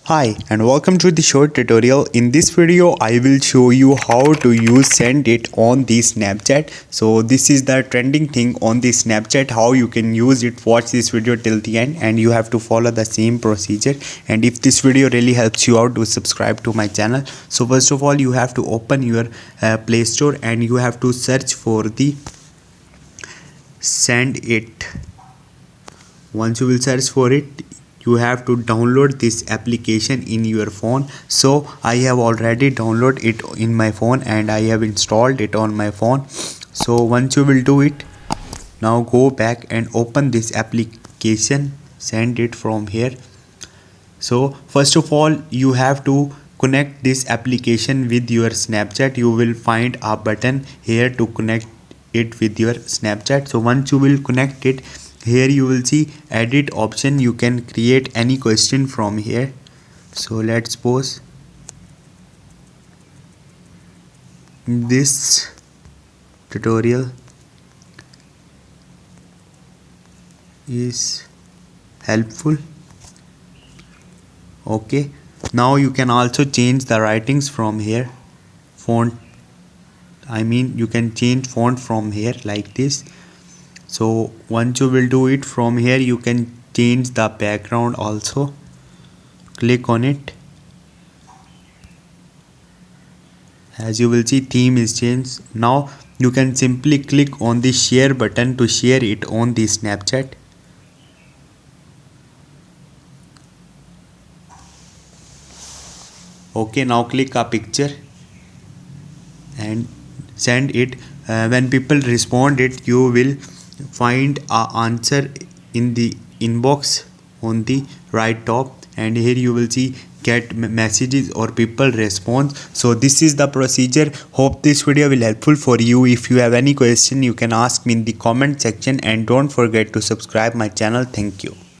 Hi and welcome to the short tutorial. In this video I will show you how to use Sendit on the Snapchat. So this is the trending thing on the Snapchat, how you can use it. Watch this video till the end and you have to follow the same procedure. And if this video really helps you out, do subscribe to my channel. So first of all you have to open your Play Store and you have to search for the Sendit. Once you will search for it, you have to download this application in your phone. So I have already downloaded it in my phone and I have installed it on my phone. So once you will do it, now go back and open this application, send it from here. So first of all you have to connect this application with your Snapchat. You will find a button here to connect it with your Snapchat. So once you will connect it, here you will see edit option. You can create any question from here. So let's suppose this tutorial is helpful. Okay, now you can also change the writings from here. You can change font from here like this. So once you will do it from here, you can change the background also. Click on it. As you will see, theme is changed. Now you can simply click on the share button to share it on the Snapchat. Okay, now click a picture and send it. When people respond it, you will find a answer in the inbox on the right top, and here you will see get messages or people response. So this is the procedure. Hope this video will helpful for you. If you have any question, you can ask me in the comment section and don't forget to subscribe my channel. Thank you.